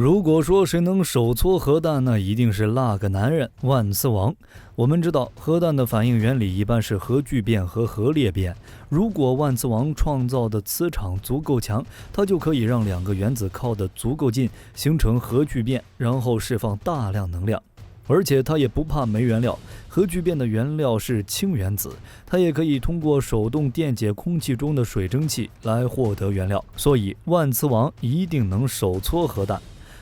如果说谁能手搓核弹，那一定是那个男人万磁王。我们知道核弹的反应原理一般是核聚变和核裂变，如果万磁王创造的磁场足够强，它就可以让两个原子靠得足够近，形成核聚变，然后释放大量能量。而且它也不怕没原料，核聚变的原料是氢原子，它也可以通过手动电解空气中的水蒸气来获得原料，所以万磁王一定能手搓核弹。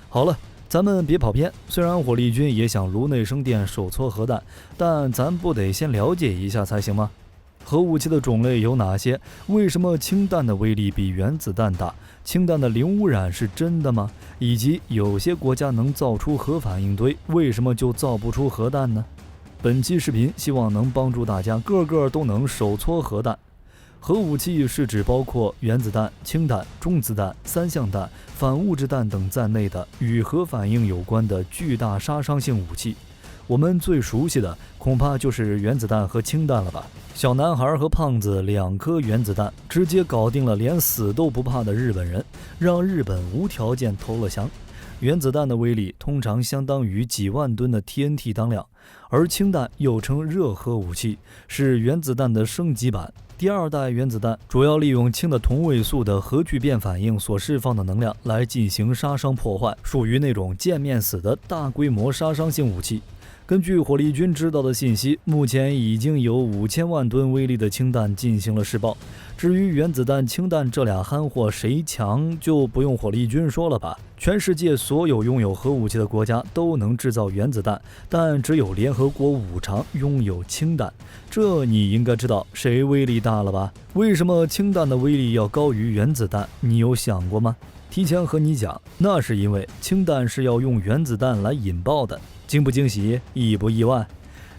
好了，咱们别跑偏，虽然火力军也想炉内生电手搓核弹，但咱不得先了解一下才行吗？核武器的种类有哪些？为什么氢弹的威力比原子弹大？氢弹的零污染是真的吗？以及有些国家能造出核反应堆，为什么就造不出核弹呢？本期视频希望能帮助大家个个都能手搓核弹。核武器是指包括原子弹、氢弹、中子弹、三相弹、反物质弹等在内的与核反应有关的巨大杀伤性武器。我们最熟悉的恐怕就是原子弹和氢弹了吧？小男孩和胖子2颗原子弹直接搞定了连死都不怕的日本人，让日本无条件投了降。原子弹的威力通常相当于几万吨的 TNT 当量，而氢弹又称热核武器，是原子弹的升级版。第2代原子弹主要利用氢的同位素的核聚变反应所释放的能量来进行杀伤破坏，属于那种见面死的大规模杀伤性武器。根据火力军知道的信息，目前已经有5000万吨威力的氢弹进行了试爆。至于原子弹、氢弹这俩憨货谁强，就不用火力军说了吧。全世界所有拥有核武器的国家都能制造原子弹，但只有联合国5常拥有氢弹。这你应该知道谁威力大了吧？为什么氢弹的威力要高于原子弹？你有想过吗？提前和你讲，那是因为氢弹是要用原子弹来引爆的。惊不惊喜，意不意外？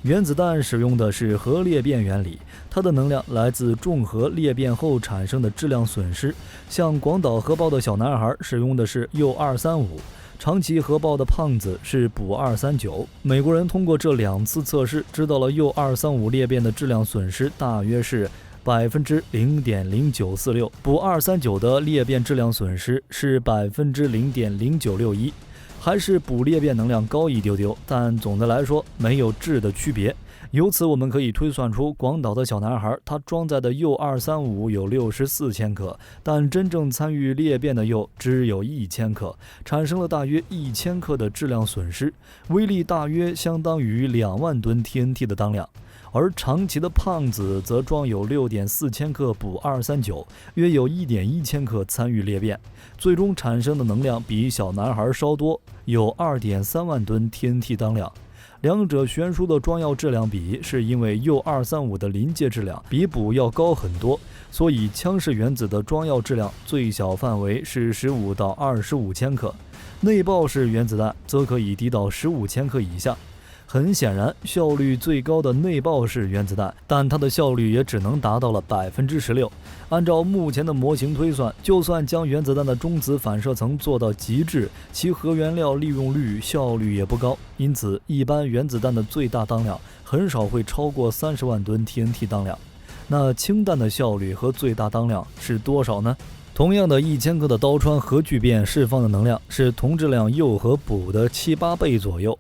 原子弹使用的是核裂变原理，它的能量来自重核裂变后产生的质量损失。像广岛核爆的小男孩使用的是铀235，长崎核爆的胖子是钚239。美国人通过这2次测试，知道了铀235裂变的质量损失大约是0.0946%，钚239的裂变质量损失是0.0961%。还是钚裂变能量高一丢丢，但总的来说没有质的区别。由此我们可以推算出广岛的小男孩他装载的铀235有64千克，但真正参与裂变的铀只有1000克，产生了大约1000克的质量损失，威力大约相当于2万吨 TNT 的当量。而长崎的胖子则装有6.4千克钚239，约有1.1千克参与裂变，最终产生的能量比小男孩稍多，有2.3万吨 TNT 当量。两者悬殊的装药质量比，是因为铀235的临界质量比钚要高很多，所以枪式原子的装药质量最小范围是15到25千克，内爆式原子弹则可以低到15千克以下。很显然，效率最高的内爆式原子弹，但它的效率也只能达到了16%。按照目前的模型推算，就算将原子弹的中子反射层做到极致，其核原料利用率效率也不高。因此，一般原子弹的最大当量很少会超过30万吨 TNT 当量。那氢弹的效率和最大当量是多少呢？同样的1000克的刀川核聚变释放的能量是同质量铀和钚的7-8倍左右。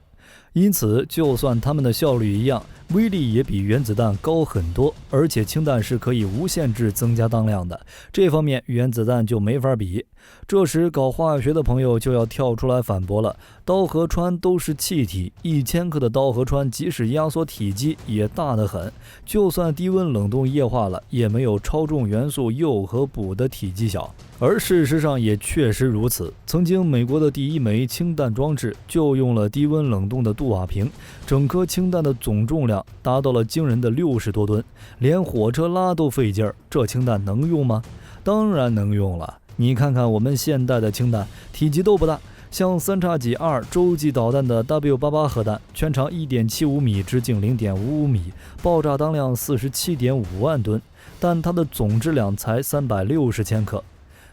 因此，就算它们的效率一样，威力也比原子弹高很多，而且氢弹是可以无限制增加当量的，这方面原子弹就没法比。这时搞化学的朋友就要跳出来反驳了，刀和氚都是气体，1000克的刀和氚即使压缩体积也大得很，就算低温冷冻液化了，也没有超重元素铀和钚的体积小。而事实上也确实如此，曾经美国的第1枚氢弹装置就用了低温冷冻的杜瓦瓶，整颗氢弹的总重量达到了惊人的60多吨，连火车拉都费劲儿，这氢弹能用吗？当然能用了。你看看我们现代的氢弹，体积都不大，像3x2洲际导弹的 W88 核弹，全长1.75米，直径0.55米，爆炸当量47.5万吨，但它的总质量才360千克。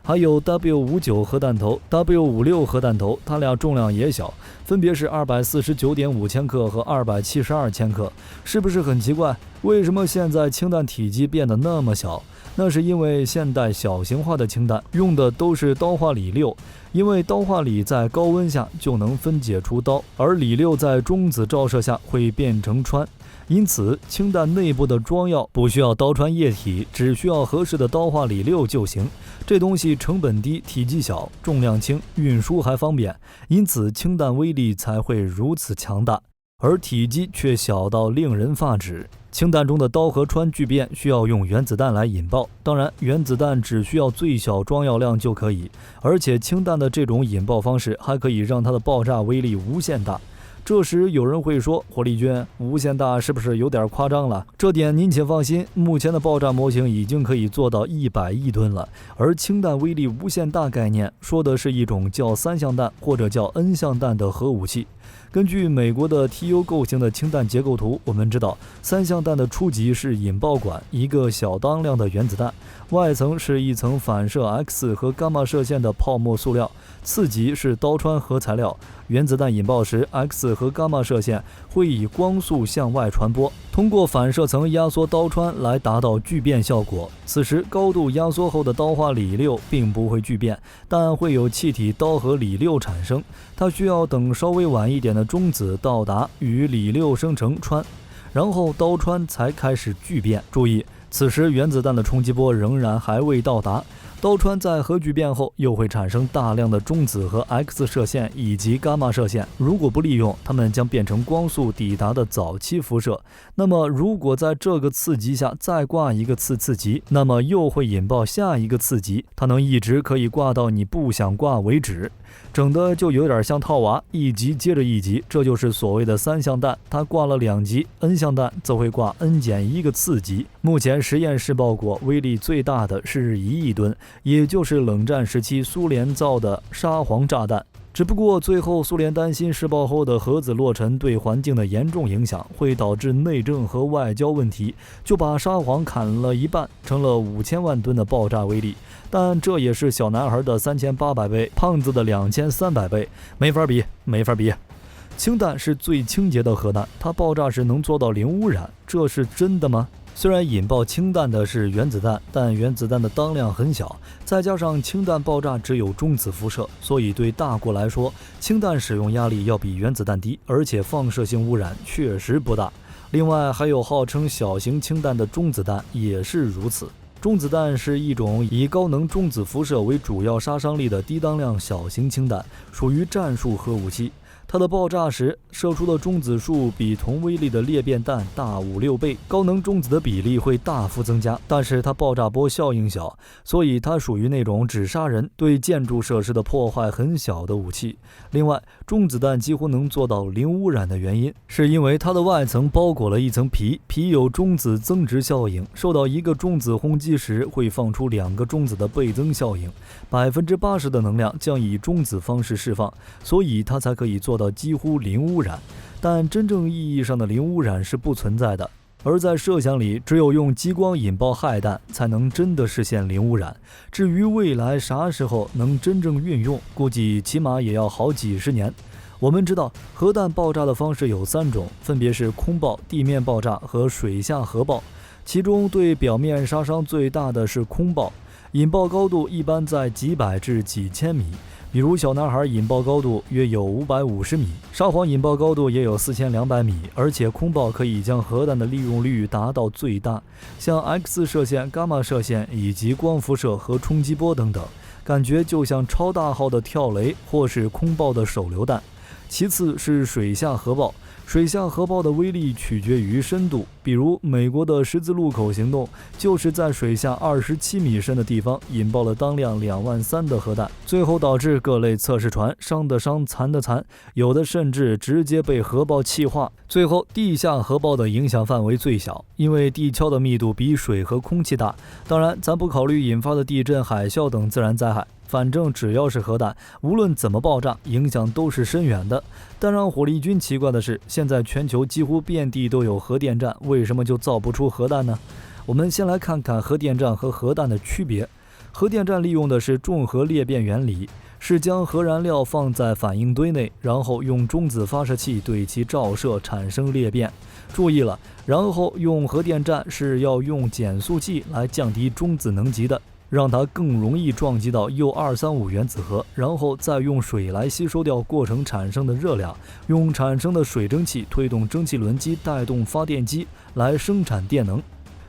还有 W59 核弹头、W56 核弹头，它俩重量也小，分别是249.5千克和272千克。是不是很奇怪？为什么现在氢弹体积变得那么小？那是因为现代小型化的氢弹用的都是刀化锂6，因为刀化锂在高温下就能分解出刀，而锂6在中子照射下会变成氚。因此，氢弹内部的装药不需要刀穿液体，只需要合适的刀化锂6就行。这东西成本低，体积小，重量轻，运输还方便，因此氢弹威力才会如此强大，而体积却小到令人发指。氢弹中的氘和氚聚变需要用原子弹来引爆，当然原子弹只需要最小装药量就可以，而且氢弹的这种引爆方式还可以让它的爆炸威力无限大。这时有人会说，火力军无限大是不是有点夸张了？这点您且放心，目前的爆炸模型已经可以做到100亿吨了。而氢弹威力无限大概念说的是一种叫3相弹或者叫 N 相弹的核武器。根据美国的 TU 构型的氢弹结构图，我们知道3相弹的初级是引爆管，一个小当量的原子弹，外层是一层反射 X 和伽马射线的泡沫塑料，次级是刀穿核材料。原子弹引爆时 ，X 和伽马射线会以光速向外传播，通过反射层压缩刀穿来达到聚变效果。此时高度压缩后的刀化锂6并不会聚变，但会有气体氘和锂6产生，它需要等稍微晚一点的中子到达，与锂6生成氚，然后刀穿才开始聚变。注意，此时原子弹的冲击波仍然还未到达。刀穿在核聚变后又会产生大量的中子和 X 射线以及伽马射线，如果不利用，它们将变成光速抵达的早期辐射。那么如果在这个刺激下再挂一个刺激，那么又会引爆下一个刺激，它能一直可以挂到你不想挂为止，整的就有点像套娃，一级接着一级。这就是所谓的3相弹，它挂了2级。 N 相弹则会挂 N-1个次级。目前实验试爆过，威力最大的是1亿吨，也就是冷战时期苏联造的沙皇炸弹。只不过最后苏联担心试爆后的核子落尘对环境的严重影响会导致内政和外交问题，就把沙皇砍了一半，成了5000万吨的爆炸威力。但这也是小男孩的3800倍，胖子的2300倍，没法比，没法比。氢弹是最清洁的核弹，它爆炸时能做到零污染，这是真的吗？虽然引爆氢弹的是原子弹，但原子弹的当量很小，再加上氢弹爆炸只有中子辐射，所以对大国来说，氢弹使用压力要比原子弹低，而且放射性污染确实不大。另外还有号称小型氢弹的中子弹也是如此。中子弹是一种以高能中子辐射为主要杀伤力的低当量小型氢弹，属于战术核武器。它的爆炸时射出的中子数比同威力的裂变弹大5-6倍，高能中子的比例会大幅增加，但是它爆炸波效应小，所以它属于那种只杀人，对建筑设施的破坏很小的武器。另外，中子弹几乎能做到零污染的原因，是因为它的外层包裹了一层皮，皮有中子增值效应，受到一个中子轰击时会放出2个中子的倍增效应，80%的能量将以中子方式释放，所以它才可以做到几乎零污染。但真正意义上的零污染是不存在的，而在设想里，只有用激光引爆氦弹才能真的实现零污染。至于未来啥时候能真正运用，估计起码也要好几十年。我们知道核弹爆炸的方式有3种，分别是空爆、地面爆炸和水下核爆，其中对表面杀伤最大的是空爆，引爆高度一般在几百至几千米，比如小男孩引爆高度约有550米，沙皇引爆高度也有4200米，而且空爆可以将核弹的利用率达到最大，像 X 射线、伽马射线以及光辐射和冲击波等等，感觉就像超大号的跳雷或是空爆的手榴弹。其次是水下核爆，水下核爆的威力取决于深度，比如美国的十字路口行动就是在水下27米深的地方引爆了当量23000的核弹，最后导致各类测试船伤的伤，残的残，有的甚至直接被核爆气化。最后地下核爆的影响范围最小，因为地壳的密度比水和空气大，当然咱不考虑引发的地震、海啸等自然灾害，反正只要是核弹，无论怎么爆炸，影响都是深远的。但让火力军奇怪的是，现在全球几乎遍地都有核电站，为什么就造不出核弹呢？我们先来看看核电站和核弹的区别。核电站利用的是重核裂变原理，是将核燃料放在反应堆内，然后用中子发射器对其照射产生裂变。注意了，然后用核电站是要用减速剂来降低中子能级的，让它更容易撞击到铀235原子核，然后再用水来吸收掉过程产生的热量，用产生的水蒸气推动蒸汽轮机带动发电机来生产电能。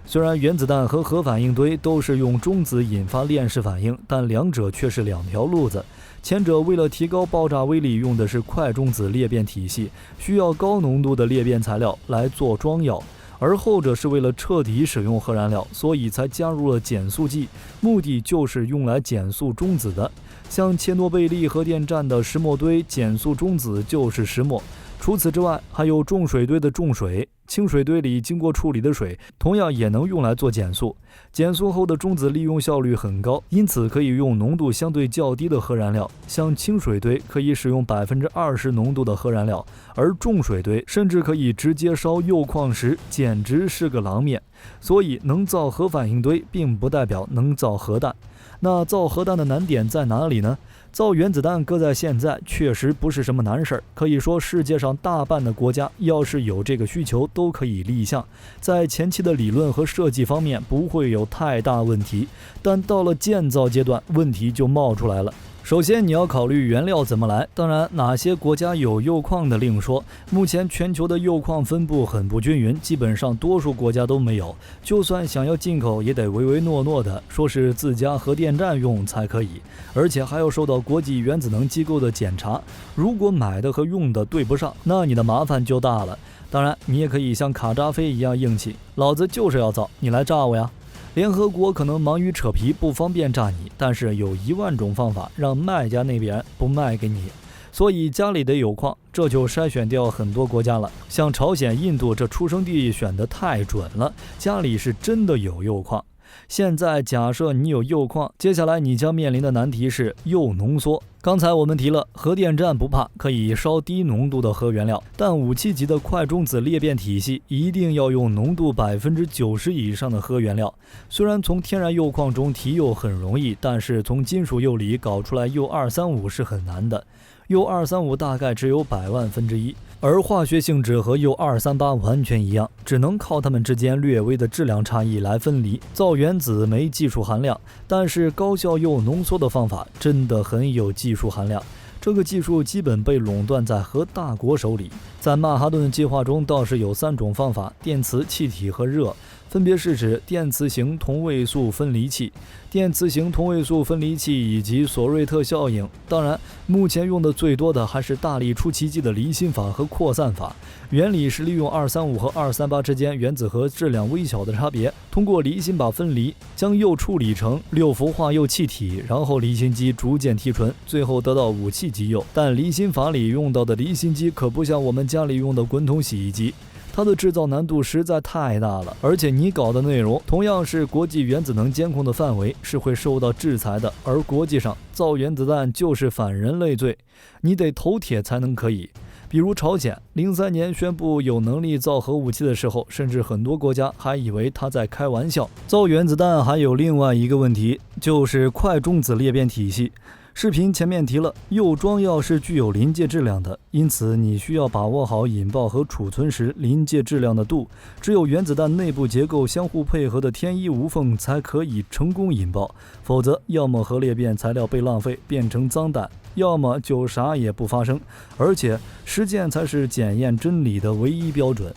虽然原子弹和核反应堆都是用中子引发链式反应，但两者却是两条路子。前者为了提高爆炸威力，用的是快中子裂变体系，需要高浓度的裂变材料来做装药，而后者是为了彻底使用核燃料，所以才加入了减速剂，目的就是用来减速中子的。像切诺贝利核电站的石墨堆减速中子就是石墨。除此之外，还有重水堆的重水，清水堆里经过处理的水同样也能用来做减速。减速后的中子利用效率很高，因此可以用浓度相对较低的核燃料。像清水堆可以使用20%浓度的核燃料，而重水堆甚至可以直接烧铀矿石，简直是个狼面。所以能造核反应堆并不代表能造核弹。那造核弹的难点在哪里呢？造原子弹搁在现在确实不是什么难事儿，可以说世界上大半的国家要是有这个需求都可以立项，在前期的理论和设计方面不会有太大问题，但到了建造阶段问题就冒出来了。首先你要考虑原料怎么来，当然哪些国家有铀矿的另说，目前全球的铀矿分布很不均匀，基本上多数国家都没有，就算想要进口也得唯唯诺诺的说是自家核电站用才可以，而且还要受到国际原子能机构的检查，如果买的和用的对不上，那你的麻烦就大了。当然你也可以像卡扎菲一样硬气，老子就是要造，你来炸我呀。联合国可能忙于扯皮，不方便炸你，但是有10000种方法让卖家那边不卖给你，所以家里得有矿，这就筛选掉很多国家了。像朝鲜、印度这出生地选得太准了，家里是真的有铀矿。现在假设你有铀矿，接下来你将面临的难题是铀浓缩。刚才我们提了，核电站不怕，可以烧低浓度的核原料，但武器级的快中子裂变体系一定要用浓度90%以上的核原料。虽然从天然铀矿中提铀很容易，但是从金属铀里搞出来铀235是很难的。铀235大概只有100万分之一，而化学性质和铀238完全一样，只能靠它们之间略微的质量差异来分离。造原子没技术含量，但是高效铀浓缩的方法真的很有技术含量。这个技术基本被垄断在核大国手里。在曼哈顿计划中倒是有3种方法：电磁、气体和热，分别是指电磁型同位素分离器、电磁型同位素分离器以及索瑞特效应。当然，目前用的最多的还是大力出奇迹的离心法和扩散法。原理是利用235和238之间原子核质量微小的差别，通过离心把分离，将铀处理成6氟化铀气体，然后离心机逐渐提纯，最后得到武器级铀。但离心法里用到的离心机可不像我们家里用的滚筒洗衣机，它的制造难度实在太大了，而且你搞的内容同样是国际原子能监控的范围，是会受到制裁的。而国际上造原子弹就是反人类罪，你得头铁才能可以。比如朝鲜03年宣布有能力造核武器的时候，甚至很多国家还以为他在开玩笑。造原子弹还有另外一个问题，就是快中子裂变体系。视频前面提了，铀装药是具有临界质量的，因此你需要把握好引爆和储存时临界质量的度。只有原子弹内部结构相互配合的天衣无缝，才可以成功引爆，否则要么核裂变材料被浪费变成脏弹，要么就啥也不发生。而且实践才是检验真理的唯一标准。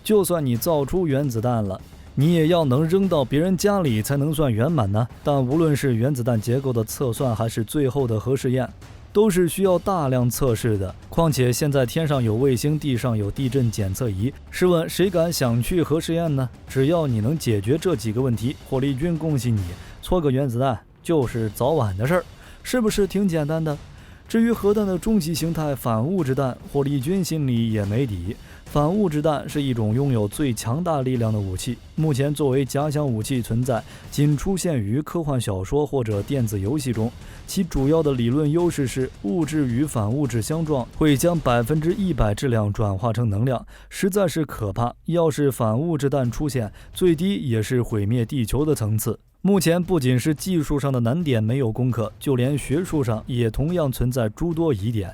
就算你造出原子弹了，你也要能扔到别人家里才能算圆满呢。但无论是原子弹结构的测算，还是最后的核试验，都是需要大量测试的。况且现在天上有卫星，地上有地震检测仪，试问谁敢想去核试验呢？只要你能解决这几个问题，火力军恭喜你，搓个原子弹就是早晚的事儿，是不是挺简单的？至于核弹的终极形态反物质弹，火力军心里也没底。反物质弹是一种拥有最强大力量的武器，目前作为假想武器存在，仅出现于科幻小说或者电子游戏中。其主要的理论优势是物质与反物质相撞，会将100%质量转化成能量，实在是可怕。要是反物质弹出现，最低也是毁灭地球的层次。目前不仅是技术上的难点没有攻克，就连学术上也同样存在诸多疑点。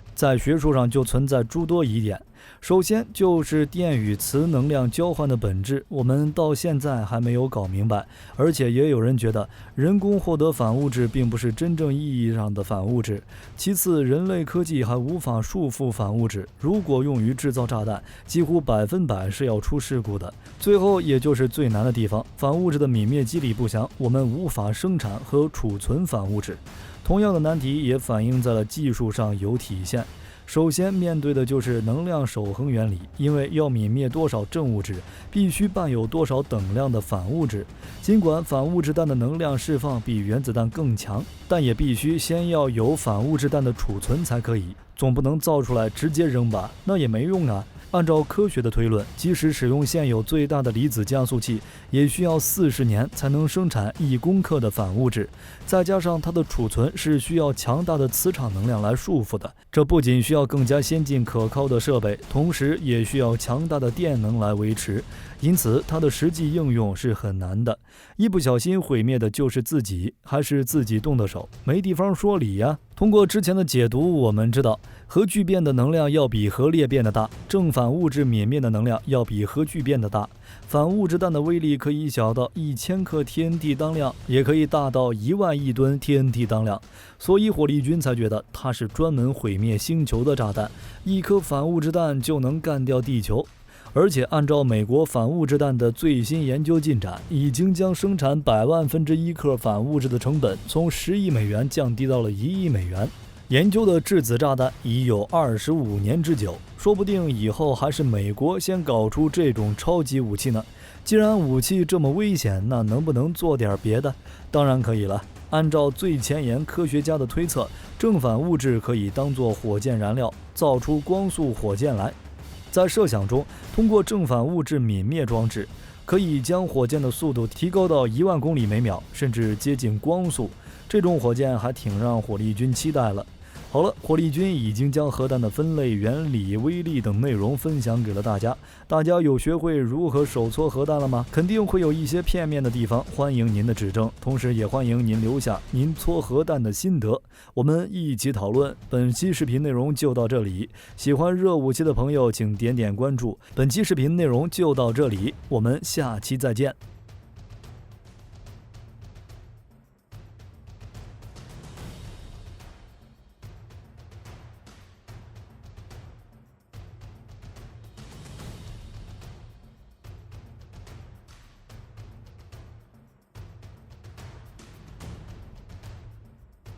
首先就是电与磁能量交换的本质，我们到现在还没有搞明白，而且也有人觉得人工获得反物质并不是真正意义上的反物质。其次，人类科技还无法束缚反物质，如果用于制造炸弹，几乎100%是要出事故的。最后，也就是最难的地方，反物质的泯灭机理不详，我们无法生产和储存反物质。同样的难题也反映在了技术上有体现。首先面对的就是能量守恒原理，因为要泯灭多少正物质，必须伴有多少等量的反物质。尽管反物质弹的能量释放比原子弹更强，但也必须先要有反物质弹的储存才可以，总不能造出来直接扔吧，那也没用啊。按照科学的推论，即使使用现有最大的离子加速器，也需要40年才能生产1公克的反物质，再加上它的储存是需要强大的磁场能量来束缚的，这不仅需要更加先进可靠的设备，同时也需要强大的电能来维持，因此它的实际应用是很难的。一不小心毁灭的就是自己，还是自己动的手，没地方说理呀。通过之前的解读，我们知道核聚变的能量要比核裂变的大，正反物质泯灭的能量要比核聚变的大。反物质弹的威力可以小到1000克 TNT 当量，也可以大到1万亿吨 TNT 当量，所以火力军才觉得它是专门毁灭星球的炸弹，一颗反物质弹就能干掉地球。而且按照美国反物质弹的最新研究进展，已经将生产100万分之1克反物质的成本从10亿美元降低到了1亿美元。研究的质子炸弹已有25年之久，说不定以后还是美国先搞出这种超级武器呢。既然武器这么危险，那能不能做点别的？当然可以了。按照最前沿科学家的推测，正反物质可以当作火箭燃料，造出光速火箭来。在设想中，通过正反物质泯灭装置，可以将火箭的速度提高到1万公里每秒，甚至接近光速。这种火箭还挺让火力军期待了。好了，火力军已经将核弹的分类、原理、威力等内容分享给了大家。大家有学会如何手搓核弹了吗？肯定会有一些片面的地方，欢迎您的指正，同时也欢迎您留下您搓核弹的心得，我们一起讨论。本期视频内容就到这里，喜欢热武器的朋友请点点关注。本期视频内容就到这里，我们下期再见。